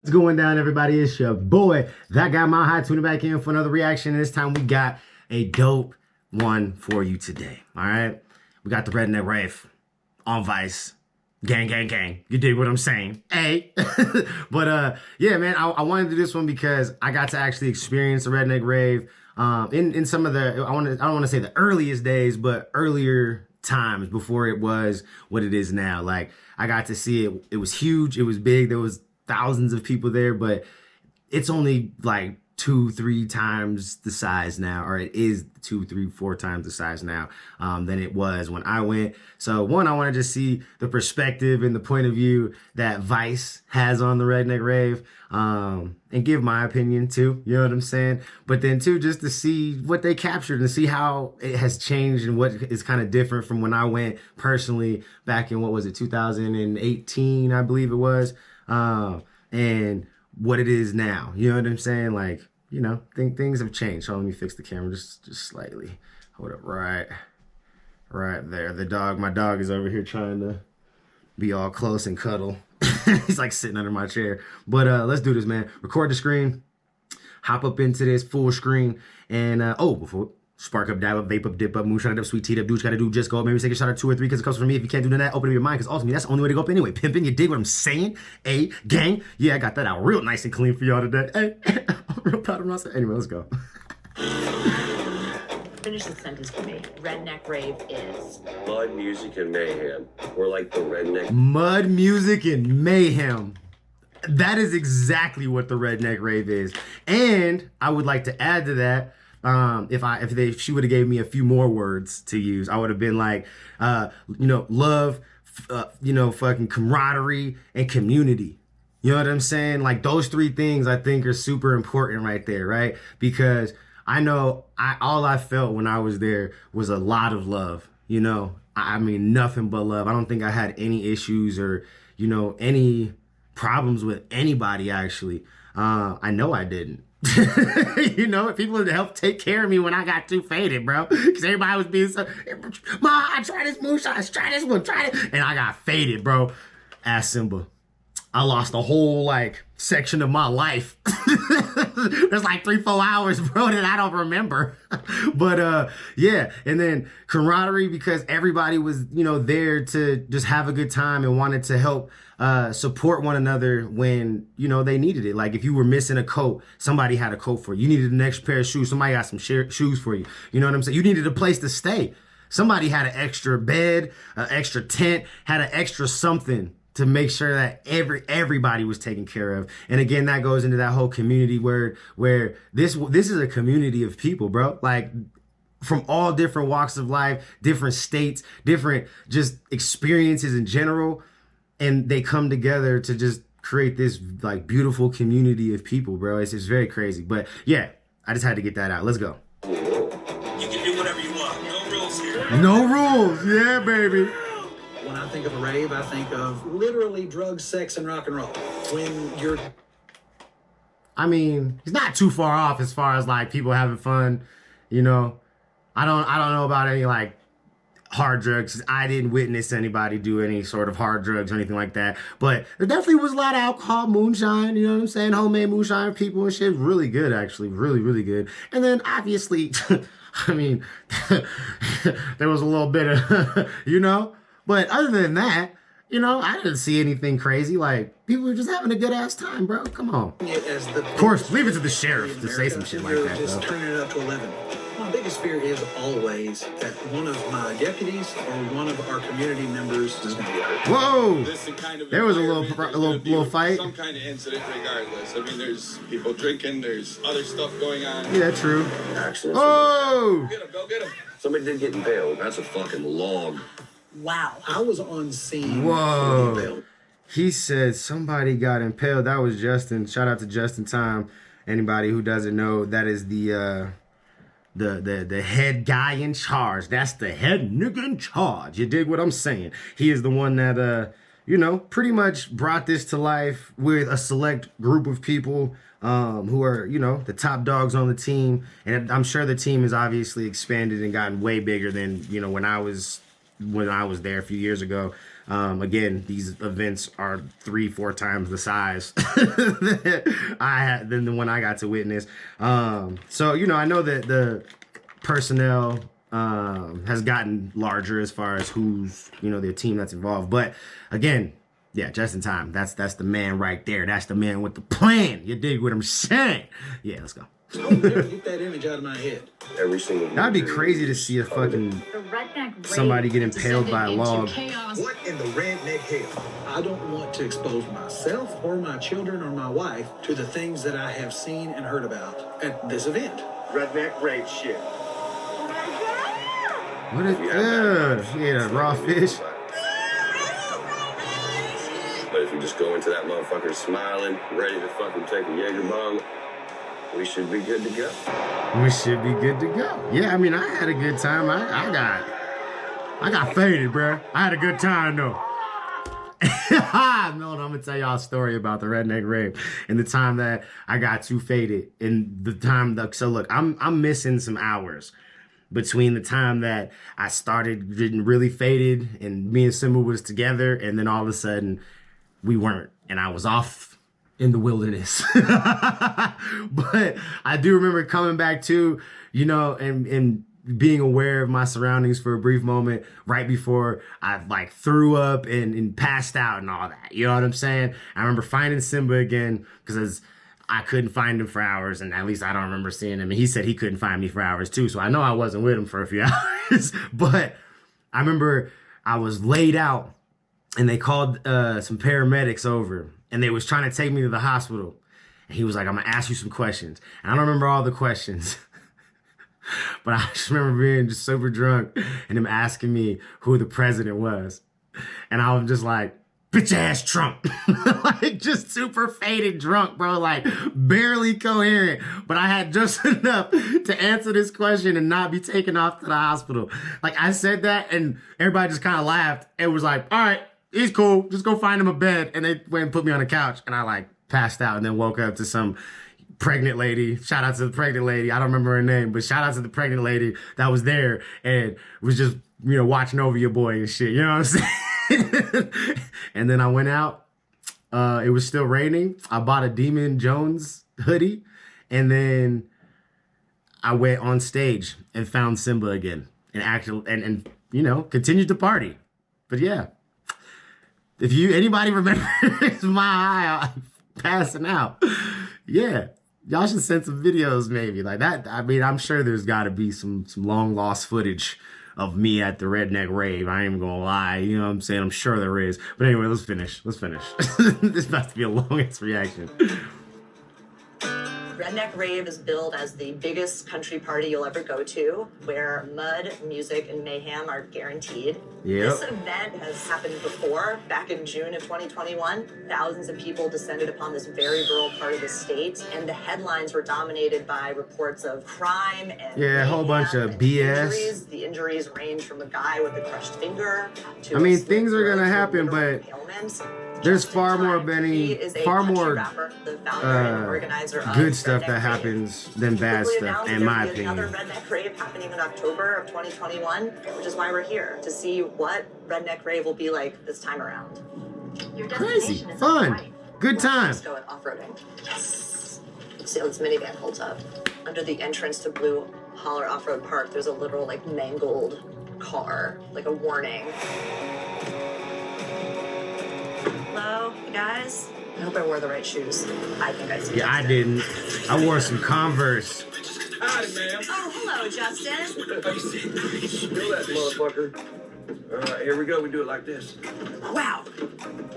What's going down, everybody? It's your boy, That Guy Mile High, tuning back in for another reaction. And this time we got a dope one for you today. All right, we got the Redneck Rave on Vice. Gang, gang, gang. You dig what I'm saying? Hey. But yeah, man, I wanted to do this one because I got to actually experience the Redneck Rave in some of the, I don't want to say the earliest days, but earlier times before it was what it is now. Like, I got to see it. It was huge. It was big. There was thousands of people there, but it's only like 2-3 times the size now, or it is 2-3-4 times the size now than it was when I went. So one, I wanted to see the perspective and the point of view that Vice has on the Redneck Rave, and give my opinion too, you know what I'm saying? But then two, just to see what they captured and see how it has changed and what is kind of different from when I went personally back in, what was it, 2018, I believe it was, and what it is now. You know what I'm saying? Like, you know, things have changed. So let me fix the camera just slightly. Hold up, right there. My dog is over here trying to be all close and cuddle. He's like sitting under my chair. But let's do this, man. Record the screen, hop up into this full screen, and before spark up, dab up, vape up, dip up, moonshine up, sweet tea up, do what you gotta do, just go. Maybe take a shot or 2 or 3 because it comes from me. If you can't do that, open up your mind, because ultimately that's the only way to go up anyway. Pimping, you dig what I'm saying? Hey, gang. Yeah, I got that out real nice and clean for y'all today. Hey, I'm real proud of myself. Anyway, let's go. Finish the sentence for me. Redneck Rave is mud, music, and mayhem. We're like the redneck. Mud, music, and mayhem. That is exactly what the Redneck Rave is. And I would like to add to that, if she would have gave me a few more words to use, I would have been like, love, fucking camaraderie and community. You know what I'm saying? Like, those 3 things I think are super important right there, right? Because I know all I felt when I was there was a lot of love. You know, I mean, nothing but love. I don't think I had any issues or, any problems with anybody, actually. I know I didn't. People helped take care of me when I got too faded, bro. Because everybody was being so, Ma, I tried this moonshine, try this one, try it. And I got faded, bro. Ask Simba. I lost a whole, section of my life. There's 3-4 hours, bro, that I don't remember. But, yeah. And then camaraderie, because everybody was, there to just have a good time and wanted to help support one another when, they needed it. Like, if you were missing a coat, somebody had a coat for you. You needed an extra pair of shoes, somebody got some shoes for you. You know what I'm saying? You needed a place to stay. Somebody had an extra bed, an extra tent, had an extra something to make sure that everybody was taken care of. And again, that goes into that whole community word, where this is a community of people, bro. Like, from all different walks of life, different states, different just experiences in general. And they come together to just create this beautiful community of people, bro. It's just very crazy. But yeah, I just had to get that out. Let's go. You can do whatever you want. No rules here. No rules. Yeah, baby. When I think of a rave, I think of literally drugs, sex, and rock and roll. When you're... I mean, it's not too far off as far as people having fun, I don't know about any hard drugs. I didn't witness anybody do any sort of hard drugs or anything like that. But there definitely was a lot of alcohol, moonshine, you know what I'm saying? Homemade moonshine, people and shit. Really good, actually. Really, really good. And then obviously, I mean, there was a little bit of, But other than that, I didn't see anything crazy. People were just having a good ass time, bro. Come on. Of course, leave it to the sheriff to say some shit like that, just though. turning it up to 11. My biggest fear is always that one of my deputies or one of our community members is going to get hurt. Whoa! Kind of there was a little fight. Some kind of incident, regardless. I mean, there's people drinking. There's other stuff going on. Yeah, true. Accidents. Oh! Go get him. Somebody did get impaled. That's a fucking log. wow. I was on scene. Whoa! He said somebody got impaled. That was Justin. Shout out to Justin Time. Anybody who doesn't know, that is the head guy in charge. That's the head nigga in charge. You dig what I'm saying? He is the one that pretty much brought this to life with a select group of people who are, the top dogs on the team. And I'm sure the team has obviously expanded and gotten way bigger than, when I was when I was there a few years ago. Again, these events are 3-4 times the size that I had than the one I got to witness. So you know, I know that the personnel has gotten larger as far as who's, you know, the team that's involved. But again, yeah, just in time. That's the man right there. That's the man with the plan. You dig what I'm saying? Yeah, let's go. I'll never get that image out of my head. Every single That'd be crazy to see a fucking The Redneck Rave somebody get impaled by a log. What in the redneck hell? I don't want to expose myself or my children or my wife to the things that I have seen and heard about at this event. Redneck Rave shit. What is yeah, raw fish. But if you just go into that motherfucker smiling, ready to fucking take a Jaeger bomb, we should be good to go. We should be good to go. Yeah, I mean, I had a good time. I got faded, bruh. I had a good time though. No, I'm gonna tell y'all a story about the Redneck Rave and the time that I got too faded and the time that, so look, I'm missing some hours between the time that I started getting really faded and me and Simba was together, and then all of a sudden we weren't, and I was off in the wilderness. But I do remember coming back to, you know, and being aware of my surroundings for a brief moment right before I like threw up and passed out and all that. You know what I'm saying? I remember finding Simba again because I couldn't find him for hours, and at least I don't remember seeing him. And he said he couldn't find me for hours too, so I know I wasn't with him for a few hours. But I remember I was laid out, and they called some paramedics over, and they was trying to take me to the hospital. And he was like, I'm gonna ask you some questions. And I don't remember all the questions, but I just remember being just super drunk and him asking me who the president was. And I was just like, bitch ass Trump. Like just super faded drunk, bro, like barely coherent. But I had just enough to answer this question and not be taken off to the hospital. Like I said that and everybody just kind of laughed and was like, all right, he's cool. Just go find him a bed. And they went and put me on the couch and I like passed out and then woke up to some pregnant lady. Shout out to the pregnant lady. I don't remember her name, but shout out to the pregnant lady that was there and was just, you know, watching over your boy and shit. You know what I'm saying? And then I went out. It was still raining. I bought a Demon Jones hoodie. And then I went on stage and found Simba again and you know, continued to party. But yeah. If anybody remembers my eye passing out, yeah, y'all should send some videos maybe like that. I mean, I'm sure there's got to be some long lost footage of me at the Redneck Rave. I ain't even gonna lie, you know what I'm saying? I'm sure there is. But anyway, let's finish. This about to be a longest reaction. Redneck Rave is billed as the biggest country party you'll ever go to, where mud, music, and mayhem are guaranteed. Yep. This event has happened before, back in June of 2021. Thousands of people descended upon this very rural part of the state, and the headlines were dominated by reports of crime and a whole bunch of and BS. Injuries. The injuries range from a guy with a crushed finger to I mean, things are gonna happen, but there's far more good stuff that happens than bad stuff, in my opinion. Another Redneck Rave happening in October of 2021, which is why we're here, to see what Redneck Rave will be like this time around. Your Crazy, destination is fun, on the right. good time. Let's go off-roading. Yes. Let's see how this minivan holds up. Under the entrance to Blue Holler Off-Road Park, there's a literal, like, mangled car, like a warning. Hello, you guys? I hope I wore the right shoes. I think I see. Yeah, I Justin. didn't. I wore some Converse. Howdy, ma'am. Oh, hello, Justin. Feel that motherfucker. All right, here we go. We do it like this. Wow.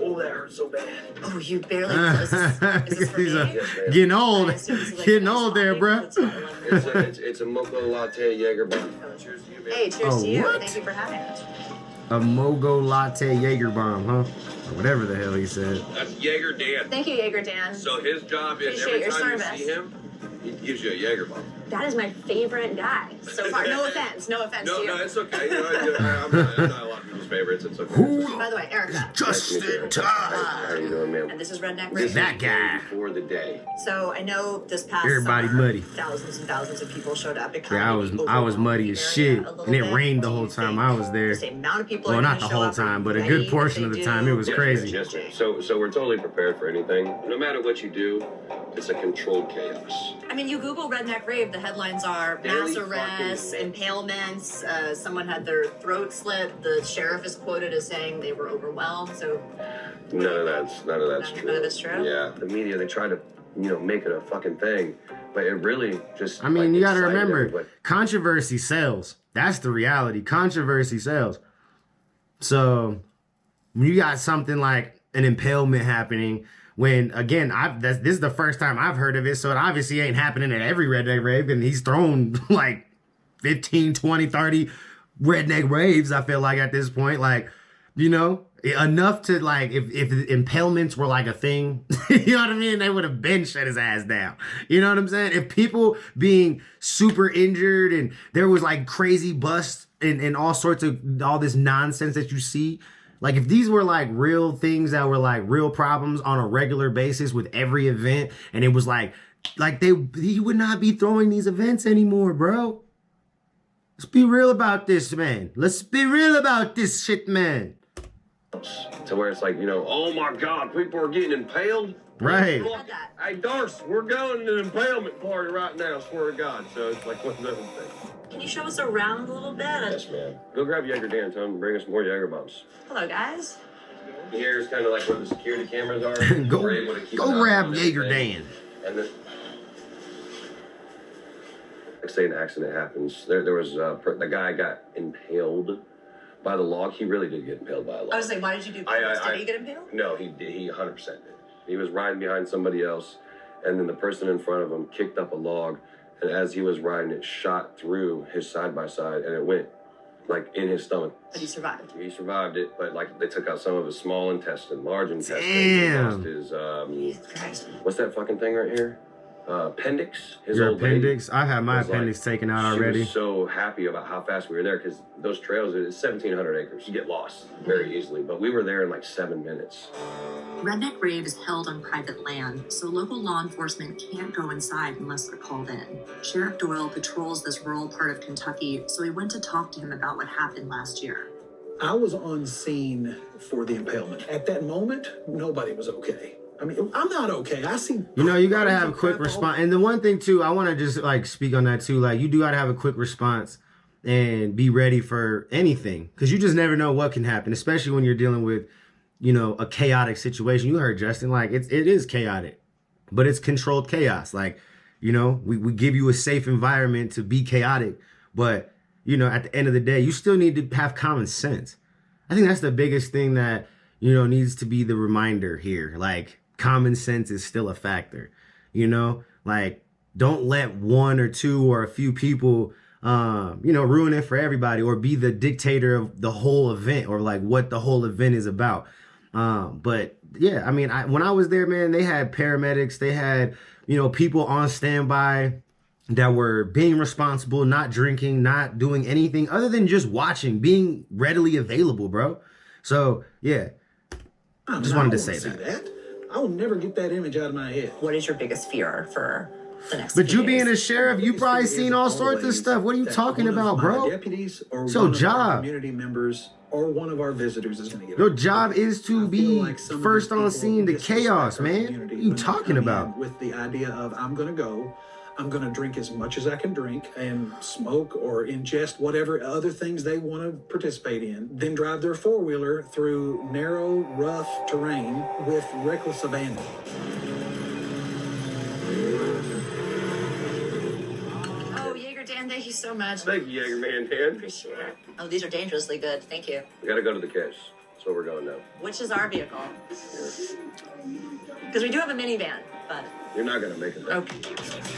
Oh, that hurts so bad. Oh, you barely closed this. Is this for He's me? Yes, ma'am. getting old. I assume this is like Getting a nice old there, topic. bruh. It's a mocha latte Jaeger bomb. Cheers to you, man. Hey, cheers Oh, to you. what? Thank you for having us. A Mogo Latte Jaeger bomb, huh? Or whatever the hell he said. That's Jaeger Dan. Thank you, Jaeger Dan. So his job is Appreciate every your time service. you see him, he gives you a Jaeger bomb. That is my favorite guy so far. No offense. No offense to No, you. no, it's okay. You know, I'm not a lot of people's favorites. It's okay. By the way, Erica. Just in time. How you doing, man? And this is Redneck This Rave. is That guy. For the day. So I know this past Everybody summer, muddy. thousands and thousands of people showed up. It Yeah, I was muddy as shit, and it rained the whole time I was there. The amount of people Well, are not gonna the show whole up. time, but a Ready good if portion they of the do. time. It was Yes, crazy. Yes, so we're totally prepared for anything. No matter what you do, it's a controlled chaos. I mean, you Google Redneck Rave, the headlines are mass Daily arrests, fucking impalements, someone had their throat slit, the sheriff is quoted as saying they were overwhelmed, so... None of that's true. None of it's true? Yeah, the media, they try to, make it a fucking thing, but it really just... I mean, you got to excited remember, everybody. controversy sells. That's the reality. Controversy sells. So when you got something like an impalement happening, when again, this is the first time I've heard of it, so it obviously ain't happening at every Redneck Rave, and he's thrown like 15, 20, 30 Redneck Raves, I feel like, at this point. Like, enough to, like, if impalements were like a thing, you know what I mean? They would have been shut his ass down. You know what I'm saying? If people being super injured and there was like crazy busts and all sorts of all this nonsense that you see, like if these were like real things that were like real problems on a regular basis with every event, and it was like he would not be throwing these events anymore, bro. Let's be real about this, man. Let's be real about this shit, man. To where it's like, oh my God, people are getting impaled. Right. Look, hey, Darce, we're going to an impalement party right now, swear to God. So it's like one of those things. Can you show us around a little bit? Yes, ma'am. Go grab Jaeger Dan, tell him to bring us more Jaeger bombs. Hello, guys. Here is kind of like where the security cameras are. Go We're able to keep go an eye grab on Jaeger everything. Dan. And then, like say an accident happens, there was the guy got impaled by the log. He really did get impaled by a log. I was like, why did you do this? Did he get impaled? No, he did. He 100% did. He was riding behind somebody else, and then the person in front of him kicked up a log, and as he was riding, it shot through his side by side, and it went like in his stomach. But he survived. He survived it, but like they took out some of his small intestine, large intestine. Damn. He lost his Jesus Christ. what's that fucking thing right here? Appendix. His Your old lady appendix? I had my was like- appendix taken out She already. was so happy about how fast we were there because those trails, it's 1,700 acres. You get lost very easily, but we were there in like 7 minutes. Redneck Rave is held on private land, so local law enforcement can't go inside unless they're called in. Sheriff Doyle patrols this rural part of Kentucky, so we went to talk to him about what happened last year. I was on scene for the impalement. At that moment, nobody was okay. I mean, I'm not okay. I see. You got to have a quick response. And the one thing, too, I want to just, like, speak on that, too. Like, you do got to have a quick response and be ready for anything. Because you just never know what can happen, especially when you're dealing with, a chaotic situation. You heard Justin, like, it is chaotic. But it's controlled chaos. Like, we give you a safe environment to be chaotic. But, at the end of the day, you still need to have common sense. I think that's the biggest thing that, needs to be the reminder here. Like, common sense is still a factor, like don't let one or two or a few people, ruin it for everybody or be the dictator of the whole event or like what the whole event is about. But yeah, I mean, when I was there, man, they had paramedics, they had, people on standby that were being responsible, not drinking, not doing anything other than just watching, being readily available, bro. So yeah, just wanted to say that. I will never get that image out of my head. What is your biggest fear for the next But few you being days? a sheriff, you probably seen all sorts of stuff. What are you talking about, bro? Deputies or It's your one of our job. community members or one of our visitors is going to get Your hurt. job is to I feel be like some of first these on people scene to disrespect chaos, our man. community What are you when they talking come in about? with the idea of I'm going to go, I'm going to drink as much as I can drink and smoke or ingest whatever other things they want to participate in, then drive their four-wheeler through narrow, rough terrain with reckless abandon. Oh, Jaeger Dan, thank you so much. Thank you, Jaeger Man, Dan. Appreciate it. Oh, these are dangerously good. Thank you. We gotta go to the cache. That's where we're going now. Which is our vehicle? Because we do have a minivan, but You're not gonna make it there. okay.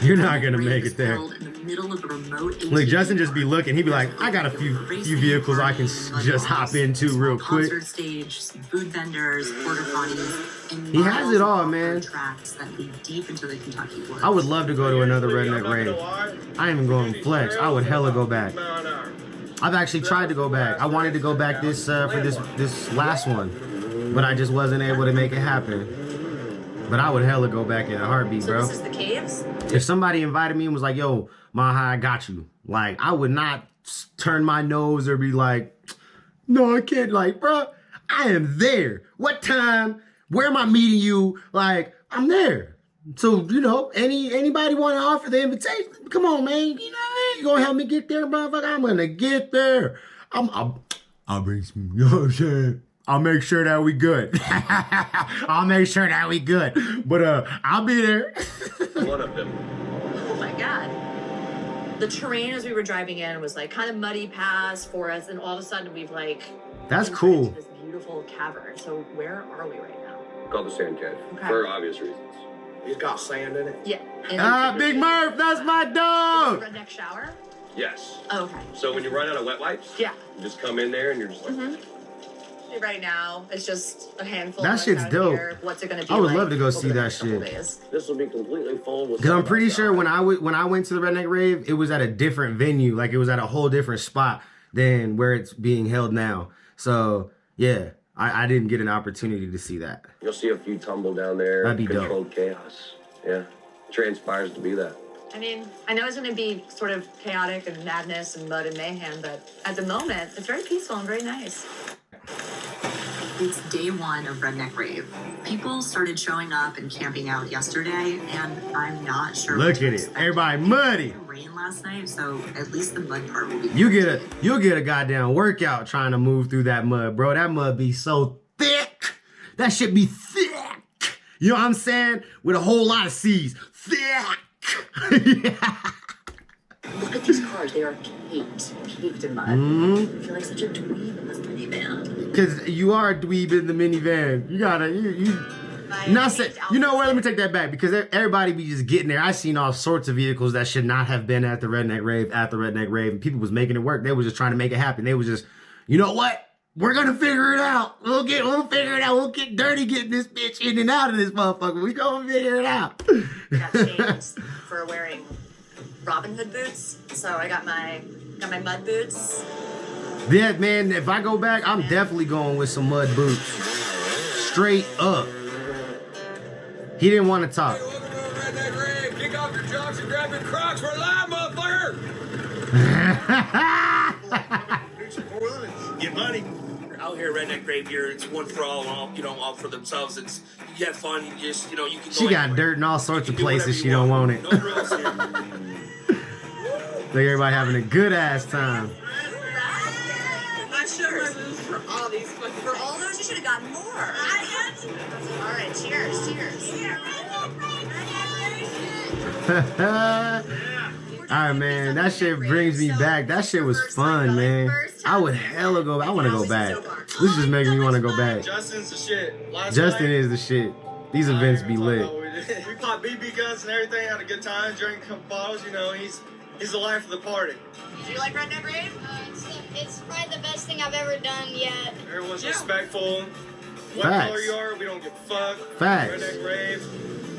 You're not gonna Redneck make Rave it there. is held in the middle of a remote Look, Justin just be looking. He'd be like, I got a few vehicles I can just hop into real quick. Concert stage, some food vendors, porta potties, and He has it all, miles of man. tracks that lead deep into the Kentucky woods. I would love to go to another I'm Redneck not gonna Rave. lie. I ain't even going flex. I would hella go back. Mile an hour. I've actually tried to go back. I wanted to go back this for this last one, but I just wasn't able to make it happen. But I would hella go back in a heartbeat, So bro. this is the caves? If somebody invited me and was like, "Yo, Maha, I got you," like I would not turn my nose or be like, "No, I can't." Like, bro, I am there. What time? Where am I meeting you? Like, I'm there. So, you know, anybody want to offer the invitation? Come on, man. You know what I mean? You gonna help me get there, motherfucker? I'm gonna get there. I'll bring some, you know what I'm saying? I'll make sure that we good. I'll make sure that we good. But I'll be there. One of them. Oh my God. The terrain as we were driving in was like kind of muddy paths, forest, and all of a sudden we've like That's entered cool. into this beautiful cavern. So where are we right now? Called the Sand Cave. Okay. For obvious reasons. He's got sand in it. Yeah. Big Murph, that's my dog. Redneck shower? Yes. Oh, okay. So when you run out of wet wipes, Yeah. you just come in there and you're just like, Right now, it's just a handful That of us shit's out dope. here. What's it going to be I would like love to go over see the that next couple shit. days? this will be completely full with. Because I'm pretty sure when I went to the Redneck Rave, it was at a different venue. Like it was at a whole different spot than where it's being held now. So yeah, I didn't get an opportunity to see that. You'll see a few tumble down there. That'd be dope. Controlled chaos. Yeah. Transpires to be that. I mean, I know it's going to be sort of chaotic and madness and mud and mayhem, but at the moment, it's very peaceful and very nice. It's day one of Redneck Rave. People started showing up and camping out yesterday, and I'm not sure. Look at it, everybody muddy. Rain last night, so at least the mud part will be. You'll get a goddamn workout trying to move through that mud, bro. That mud be so thick. That shit be thick. You know what I'm saying? With a whole lot of C's. Thick. Yeah. Look at these cars. They are caked in mud. I feel like such a dweeb in this minivan. Cause you are a dweeb in the minivan. You gotta, not say, you know what? Let me take that back because everybody be just getting there. I seen all sorts of vehicles that should not have been at the Redneck Rave, and people was making it work. They was just trying to make it happen. They was just, you know what? We're gonna figure it out. We'll figure it out. We'll get dirty getting this bitch in and out of this motherfucker. We gonna figure it out. Got shames for wearing Robin Hood boots. So I got my mud boots. Yeah, man, if I go back, I'm definitely going with some mud boots. Straight up. He didn't want to talk. Welcome to Redneck Rave. Kick off your jocks and grab your Crocs. We're live, motherfucker. Get money. Out here, Redneck Rave here, it's one for all, all for themselves. It's you have fun. You just, you can. She go got anywhere. dirt in all sorts You of can do places whatever she you don't want it. No rules here. Look, everybody having a good ass time. My shirts. For all these. For all those, you should have gotten more. All right, cheers. All right, man, that shit brings me back. That shit was fun, man. I would hella go. I want to go back. This just making me want to go back. Justin's the shit. Justin is the shit. These events be lit. We popped BB guns and everything, had a good time, drank a couple bottles. He's the life of the party. Do you like Redneck Rave? It's probably the best thing I've ever done yet. Everyone's respectful. What Facts. color you are, we don't give a fuck. Facts. Redneck Rave.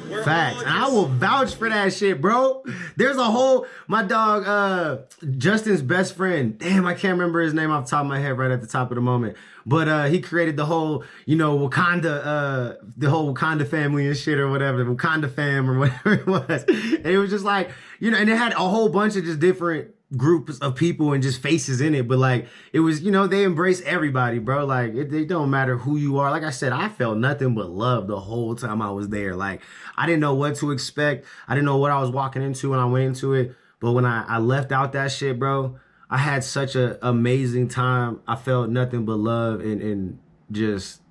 We're Facts. all And I just- will vouch for that shit, bro. There's a whole, my dog, Justin's best friend. Damn, I can't remember his name off the top of my head right at the top of the moment. But he created the whole, Wakanda, the whole Wakanda family and shit or whatever, the Wakanda fam or whatever it was. And it was just like, and it had a whole bunch of just different groups of people and just faces in it, but like it was, they embrace everybody, bro. Like it don't matter who you are. Like I said, I felt nothing but love the whole time I was there. Like I didn't know what to expect. I didn't know what I was walking into when I went into it. But when I left out that shit, bro, I had such an amazing time. I felt nothing but love and just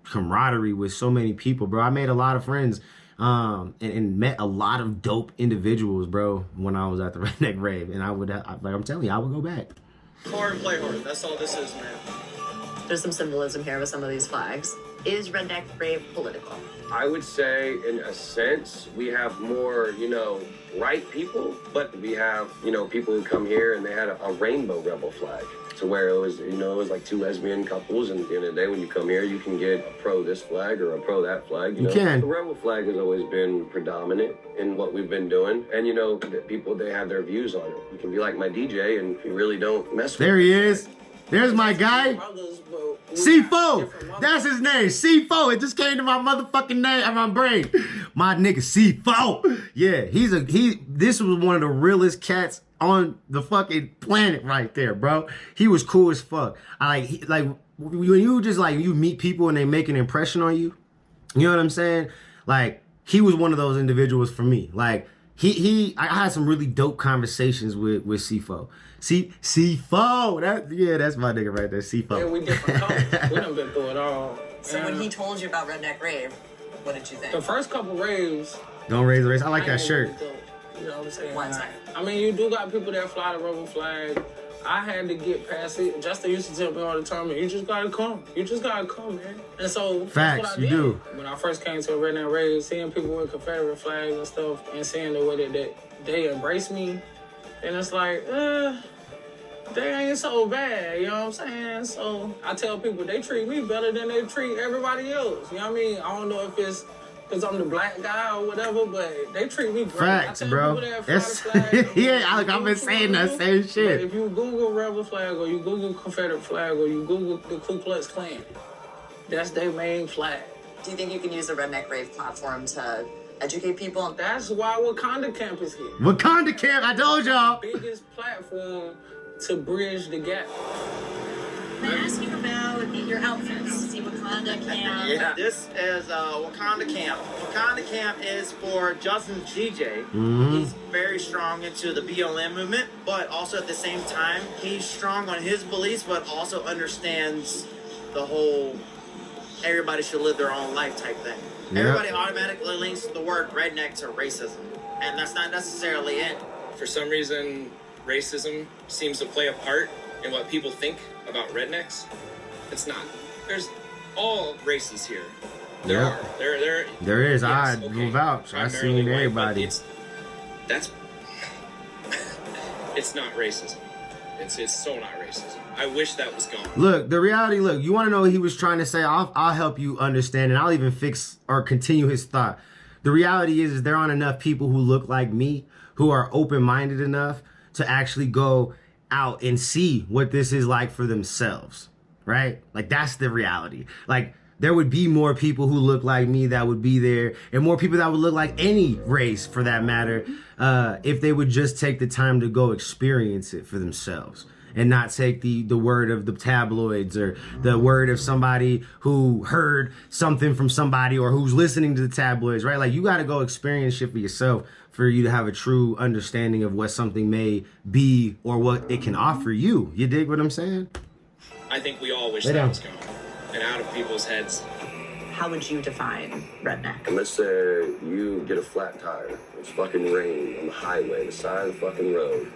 camaraderie with so many people, bro. I made a lot of friends. And met a lot of dope individuals, bro, when I was at the Redneck Rave. And I'm telling you, I would go back. Hard and play hard. That's all this is, man. There's some symbolism here with some of these flags. Is Redneck Rave political? I would say, in a sense, we have more, right people, but we have, people who come here and they had a rainbow rebel flag. to where it was, it was like 2 lesbian couples, and at the end of the day, when you come here, you can get a pro this flag or a pro that flag. You can. The rebel flag has always been predominant in what we've been doing, and people, they have their views on it. You can be like my DJ, and you really don't mess with. There he is. There's my guy. C4. That's his name. C4. It just came to my motherfucking name and my brain. My nigga C4. Yeah, this was one of the realest cats on the fucking planet right there, bro. He was cool as fuck. When you just you meet people and they make an impression on you, you know what I'm saying? Like, he was one of those individuals for me. Like, I had some really dope conversations with C4. C4, that's my nigga right there, C4. Yeah, we different colors. We done been through it all. So when he told you about Redneck Rave, what did you think? The first couple raves. Don't raise the race. I like that shirt. You know what I'm saying? One second. I mean, you do got people that fly the rebel flag. I had to get past it. Justin used to tell me all the time, you just gotta come. You just gotta come, man. And so, facts, that's what I you did. do. When I first came to a Redneck Rave, seeing people with Confederate flags and stuff, and seeing the way that they embrace me, and it's like, they ain't so bad, you know what I'm saying? So I tell people they treat me better than they treat everybody else. You know what I mean? I don't know if it's because I'm the black guy or whatever, but they treat me great. Facts, bro. Yeah, I've been saying that same shit. But if you Google rebel flag or you Google Confederate flag or you Google the Ku Klux Klan, that's their main flag. Do you think you can use the Redneck Rave platform to educate people? That's why Wakanda Camp is here. Wakanda Camp, I told y'all. Biggest platform to bridge the gap. Can I ask you about your outfits? See Wakanda Camp. Yeah. This is Wakanda Camp. Wakanda Camp is for Justin's DJ. He's very strong into the BLM movement, but also at the same time, he's strong on his beliefs, but also understands the whole everybody should live their own life type thing. Yep. Everybody automatically links the word redneck to racism, and that's not necessarily it. For some reason, racism seems to play a part in what people think about rednecks. It's not. There's all races here. There are. There is. Yes, I will vouch. I've seen everybody. It's not racism. It's so not racism. I wish that was gone. Look, the reality, you want to know what he was trying to say? I'll help you understand, and I'll even fix or continue his thought. The reality is there aren't enough people who look like me, who are open-minded enough to actually go out and see what this is like for themselves, right? Like, that's the reality. Like, there would be more people who look like me that would be there, and more people that would look like any race for that matter, if they would just take the time to go experience it for themselves and not take the word of the tabloids or the word of somebody who heard something from somebody or who's listening to the tabloids, right? Like, you got to go experience shit for yourself for you to have a true understanding of what something may be or what it can offer you. You dig what I'm saying? I think we all wish that was gone and out of people's heads. How would you define redneck? And let's say you get a flat tire. It's fucking rain on the highway, the side of the fucking road.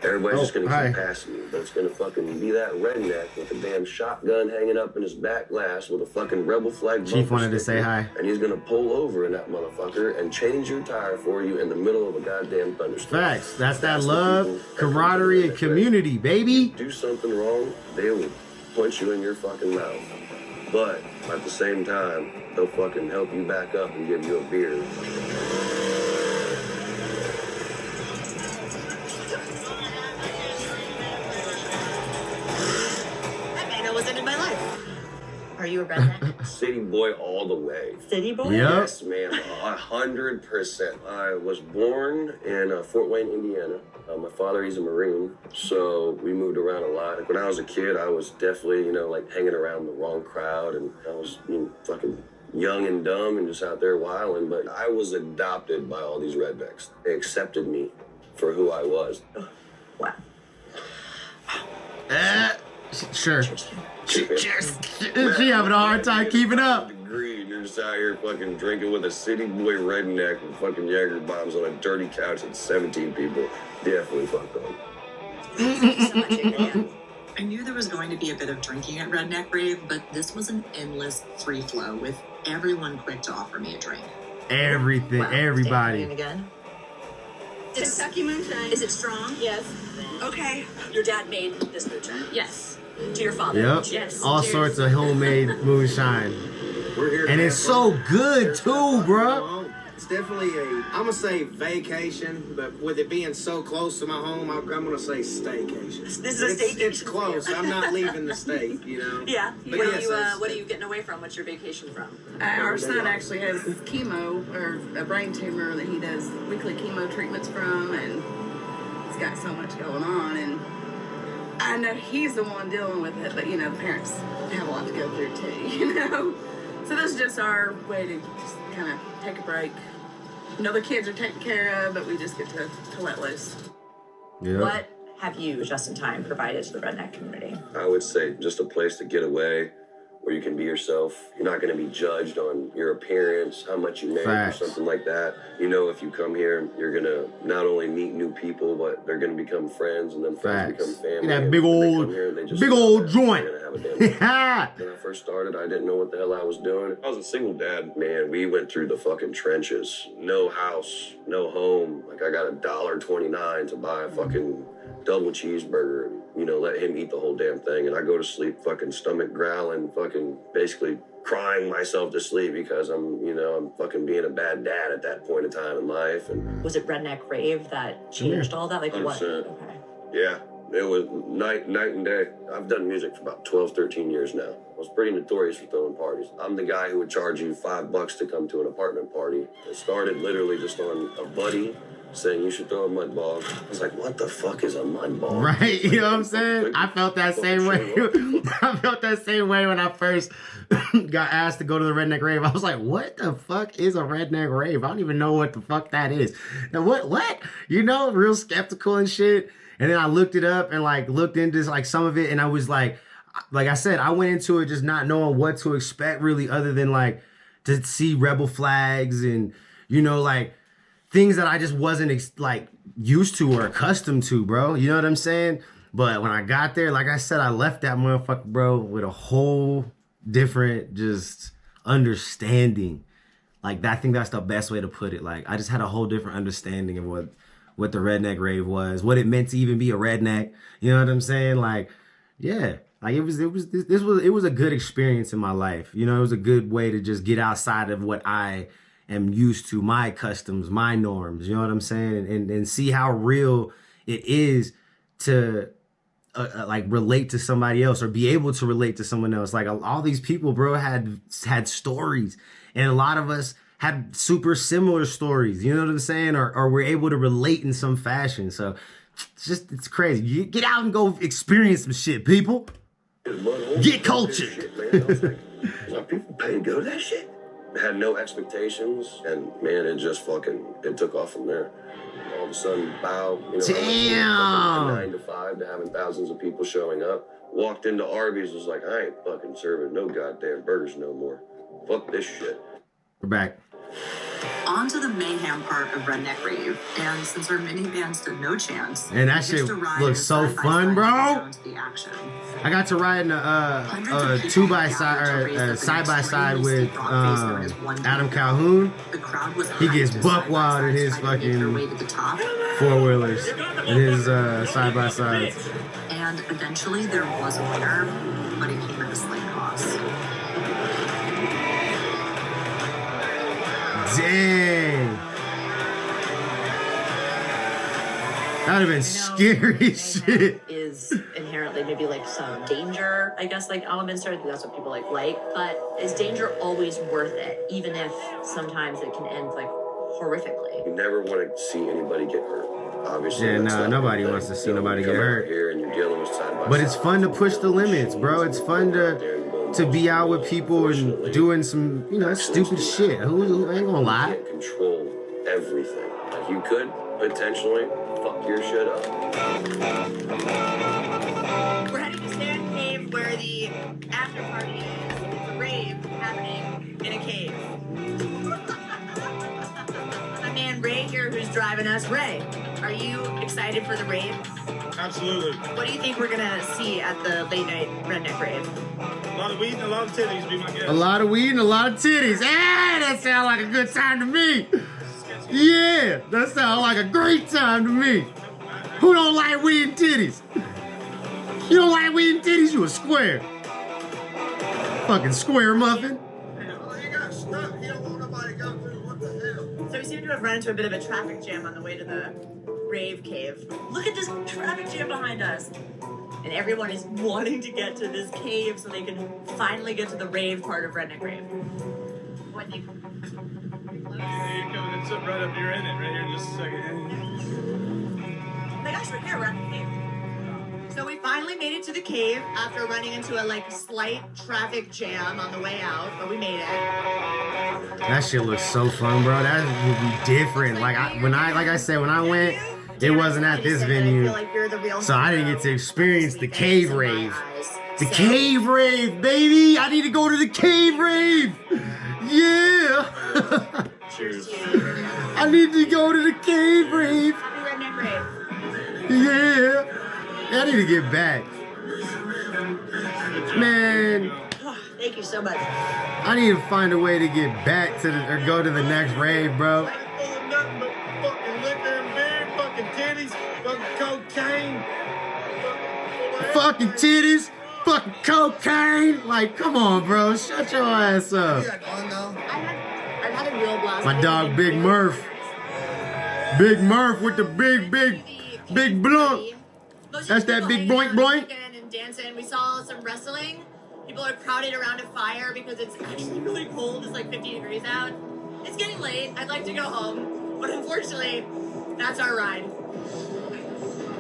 Everybody's just gonna keep passing you, but it's gonna fucking be that redneck with a damn shotgun hanging up in his back glass with a fucking rebel flag. Chief wanted to say hi. And he's gonna pull over in that motherfucker and change your tire for you in the middle of a goddamn thunderstorm. Facts. That's that love, camaraderie, and community, baby. Do something wrong, they will punch you in your fucking mouth. But at the same time, they'll fucking help you back up and give you a beer. Are you a redneck? City boy all the way. City boy? Yep. Yes, ma'am. 100%. I was born in Fort Wayne, Indiana. My father, he's a Marine, so we moved around a lot. Like, when I was a kid, I was definitely, hanging around the wrong crowd, and I was fucking young and dumb and just out there wilding. But I was adopted by all these rednecks. They accepted me for who I was. Wow. Sure. She having a hard time keeping up. Degree, and you're just out here fucking drinking with a city boy redneck with fucking Jaeger bombs on a dirty couch with 17 people. Definitely fucked up. I knew there was going to be a bit of drinking at Redneck Rave, but this was an endless free flow with everyone quick to offer me a drink. Everything, everybody. Again? Kentucky Moonshine. Is it strong? Yes. Okay. Your dad made this moonshine. Yes. To your father. Yep. Yes. All Cheers. sorts of homemade moonshine. We're here. And it's so good too, bro. It's definitely I'm gonna say vacation, but with it being so close to my home, I'm gonna say staycation. This is a staycation. It's close. I'm not leaving the state, you know. Yeah. But What, yes, what are you getting away from? What's your vacation from? Our son actually has chemo or a brain tumor that he does weekly chemo treatments from, and he's got so much going on. And I know he's the one dealing with it, but you know the parents have a lot to go through too, you know. So this is just our way to just kind of take a break. You know, the kids are taken care of, but we just get to let loose. Yeah. What have you, just in time, provided to the redneck community? I would say just a place to get away where you can be yourself. You're not going to be judged on your appearance, how much you make, Facts. or something like that. You know, if you come here, you're going to not only meet new people, but they're going to become friends, and then friends Facts. become family. That and big when they old, come here, they just big know old that joint. they're gonna have a damn time. When I first started, I didn't know what the hell I was doing. I was a single dad. Man, we went through the fucking trenches. No house, no home. Like, I got $1.29 to buy a fucking double cheeseburger and, you know, let him eat the whole damn thing. And I go to sleep fucking stomach growling, fucking basically crying myself to sleep because I'm fucking being a bad dad at that point in time in life. And Was it Redneck Rave that changed all that? Like 100%. what? Okay. Yeah, it was night and day. I've done music for about 12, 13 years now. I was pretty notorious for throwing parties. I'm the guy who would charge you $5 to come to an apartment party. It started literally just on a buddy saying you should throw a mud ball. I was like, what the fuck is a mud ball? Right, you know what I'm saying? I felt that same way. I felt that same way when I first got asked to go to the Redneck Rave. I was like, what the fuck is a Redneck Rave? I don't even know what the fuck that is. Now, what? You know, real skeptical and shit. And then I looked it up and like looked into like some of it, and I was like I said, I went into it just not knowing what to expect really, other than like to see rebel flags and, you know, like things that I just wasn't like used to or accustomed to, bro. You know what I'm saying? But when I got there, like I said, I left that motherfucker, bro, with a whole different just understanding. Like, I think that's the best way to put it. Like, I just had a whole different understanding of what the Redneck Rave was, what it meant to even be a redneck. You know what I'm saying? Like, yeah. Like, it was a good experience in my life. You know, it was a good way to just get outside of what I am used to, my customs, my norms, you know what I'm saying? And see how real it is to like relate to somebody else or be able to relate to someone else. Like all these people, bro, had stories, and a lot of us had super similar stories, you know what I'm saying? Or we're able to relate in some fashion. So it's crazy. You get out and go experience some shit, people. Get cultured. Are people paying to go to that shit? Had no expectations, and man, it took off from there. All of a sudden, Damn. 9 to 5 to having thousands of people showing up. Walked into Arby's, was like, I ain't fucking serving no goddamn burgers no more. Fuck this shit. We're back. On to the mayhem part of Redneck Rave, and since our minivan stood no chance, And that shit looks so fun, bro. I got to ride in a 2x-side or side-by-side with Adam Calhoun. He gets buck wild in his fucking four-wheelers and his side-by-sides. And eventually there was a winner, but it came at a slight cost. Dang. That would have been scary shit. Is inherently maybe like some danger, I guess, like elements to it. That's what people like. But is danger always worth it, even if sometimes it can end like horrifically? You never want to see anybody get hurt. Obviously, Yeah, nah, nobody wants to see nobody get hurt. Here and you're dealing with side by But it's fun to push the limits, bro. It's fun to be out with people and doing some, you know, stupid shit. Who ain't gonna lie? You can't control everything. Like, you could potentially fuck your shit up. We're heading to Sand Cave where the after party is. It's a rave happening in a cave. My man Ray here who's driving us. Ray, are you excited for the rave? Absolutely. What do you think we're gonna see at the late night Redneck Rave? A lot of weed and a lot of titties, be my guest. A lot of weed and a lot of titties. Hey, that sounds like a good time to me. Yeah, that sounds like a great time to me. Who don't like weed and titties? You don't like weed and titties? You a square. Fucking square muffin. So we seem to have run into a bit of a traffic jam on the way to the rave cave. Look at this traffic jam behind us. And everyone is wanting to get to this cave so they can finally get to the rave part of Redneck Rave. What do you... Yeah, you're coming in, right up, you're in it right here in just a second. Oh my gosh, we're here, we're at the cave. So we finally made it to the cave after running into a slight traffic jam on the way out, but we made it. That shit looks so fun, bro. That would be different. Like I said, when I went, it wasn't at this venue, so I didn't get to experience the cave rave. The cave rave, baby! I need to go to the cave rave. Yeah. Cheers. I need to go to the cave rave. Happy Redneck Rave. Yeah. I need to get back. Man. Thank you so much. I need to find a way to get back to or go to the next rave, bro. Fucking liquor and beer, fucking titties, fucking cocaine. Fucking titties, fucking cocaine. Like, come on, bro. Shut your ass up. I've had a real blast. My dog, Big Murph. Big Murph with the big blunt. That's that big boink boink. And dancing. We saw some wrestling. People are crowded around a fire because it's actually really cold. It's like 50 degrees out. It's getting late. I'd like to go home. But unfortunately, that's our ride.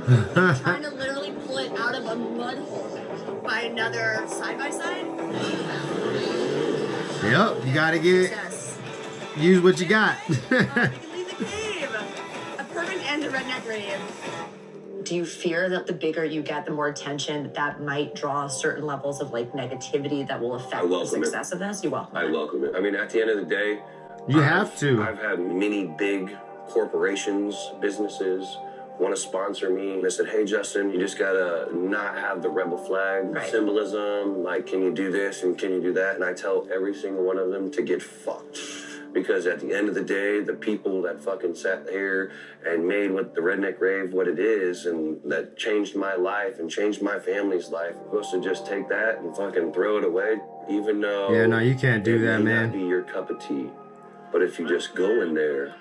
I'm trying to literally pull it out of a mud hole by another side-by-side. Yep, you gotta use what you got. We can leave the cave. A perfect end to Redneck Rave. Do you fear that the bigger you get, the more attention that might draw certain levels of negativity that will affect the success of this? You welcome I welcome it. I mean, at the end of the day, you have to. I've had many big corporations, businesses want to sponsor me. They said, hey, Justin, you just gotta not have the rebel flag symbolism. Like, can you do this and can you do that? And I tell every single one of them to get fucked. Because at the end of the day, the people that fucking sat here and made what the Redneck Rave what it is and that changed my life and changed my family's life, I'm supposed to just take that and fucking throw it away, even though... Yeah, no, you can't do that, man. It may not be your cup of tea. But if you just go in there,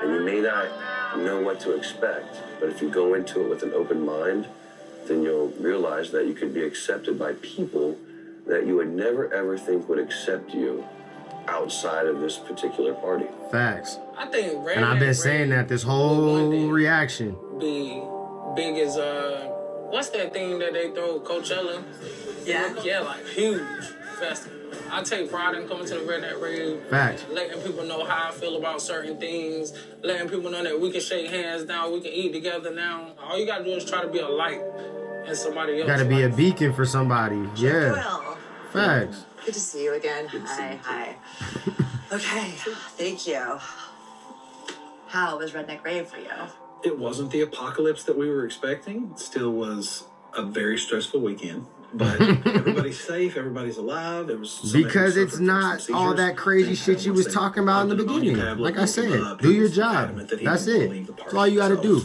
and you may not know what to expect, but if you go into it with an open mind, then you'll realize that you could be accepted by people that you would never ever think would accept you outside of this particular party. Facts. I think and I've been saying that this whole reaction. Be big as what's that thing that they throw, Coachella? Yeah, like huge festival. I take pride in coming to the Redneck Rave. Facts. Letting people know how I feel about certain things. Letting people know that we can shake hands now, we can eat together now. All you gotta do is try to be a light in somebody else. Gotta be a beacon for somebody. Yeah. Well, facts. Good to see you again. Hi. Okay, thank you. How was Redneck Rave for you? It wasn't the apocalypse that we were expecting. It still was a very stressful weekend. But everybody's safe, everybody's alive. There was because it's not all that crazy shit you was talking about in the beginning. Like I said, do your job. That's it. That's all you gotta do.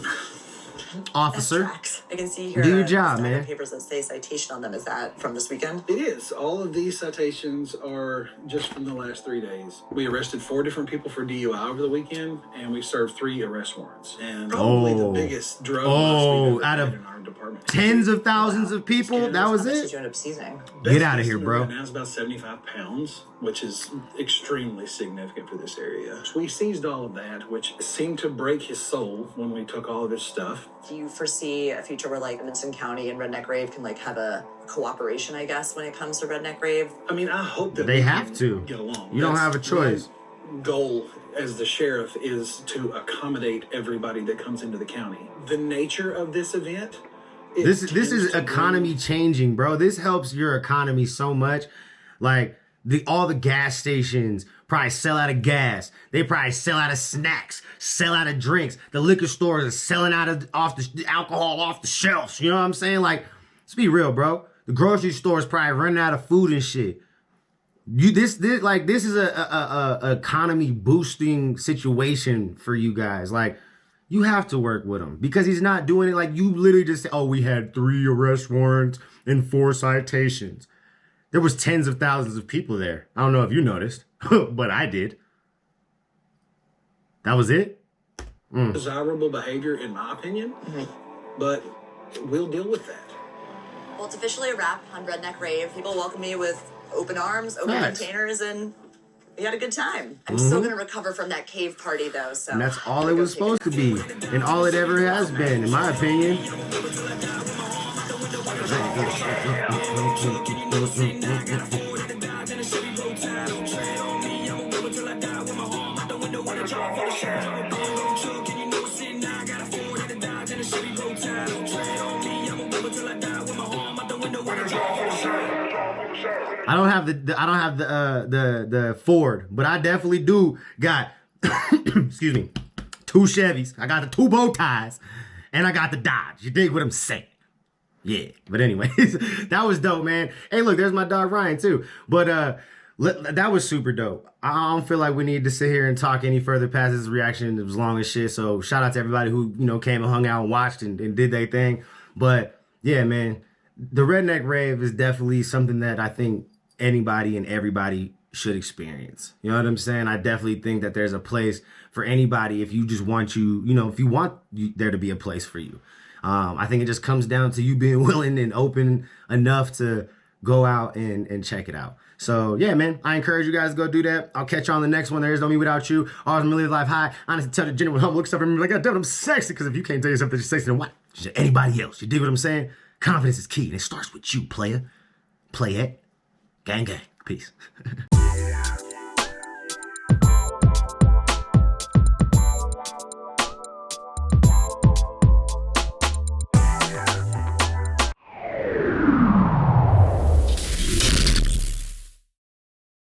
Officer, I can see here. Do your job, man. Papers that say citation on them. Is that from this weekend? It is. All of these citations are just from the last 3 days. We arrested 4 different people for DUI over the weekend, and we served 3 arrest warrants. And probably the biggest drug bust we've ever out had of in our department. Tens of thousands of people. That was it. Did you end up seizing? Get out of here, bro. Right now it's about 75 pounds, which is extremely significant for this area. So we seized all of that, which seemed to break his soul when we took all of his stuff. Do you foresee a future where Winston County and Redneck Rave can have a cooperation, I guess, when it comes to Redneck Rave? I mean, I hope that they have to get along. You don't have a choice. My goal as the sheriff is to accommodate everybody that comes into the county. The nature of this event. This is economy changing, bro. This helps your economy so much. Like all the gas stations probably sell out of gas. They probably sell out of snacks, sell out of drinks. The liquor stores are selling off the alcohol off the shelves. You know what I'm saying? Like, let's be real, bro. The grocery stores probably running out of food and shit. This is a economy boosting situation for you guys. Like, you have to work with him because he's not doing it. Like, you literally just say, oh, we had 3 arrest warrants and 4 citations. There was tens of thousands of people there. I don't know if you noticed, but I did. That was it. Desirable behavior, in my opinion, but we'll deal with that. Well, it's officially a wrap on Redneck Rave. People welcome me with open arms, open containers, and we had a good time. I'm still going to recover from that cave party, though. So and that's all it was supposed to be, and all it ever has been, in my opinion. I don't have the Ford, but I definitely do got excuse me, 2 Chevys. I got the 2 bow ties, and I got the Dodge. You dig what I'm saying? Yeah. But anyways, that was dope, man. Hey, look, there's my dog Ryan too. But that was super dope. I don't feel like we need to sit here and talk any further past his reaction. It was long as shit. So shout out to everybody who, you know, came and hung out and watched and did their thing. But yeah, man, the Redneck Rave is definitely something that I think anybody and everybody should experience. You know what I'm saying? I definitely think that there's a place for anybody if you just want if you want there to be a place for you. I think it just comes down to you being willing and open enough to go out and check it out. So yeah, man, I encourage you guys to go do that. I'll catch you on the next one. There is no me without you. Always live life high. Honestly, tell the genuine humble, look stuff and be like, God damn, I'm sexy. Because if you can't tell yourself that you're sexy, then what? Just anybody else. You dig what I'm saying? Confidence is key, and it starts with you, player. Play it. Gang, gang. Peace.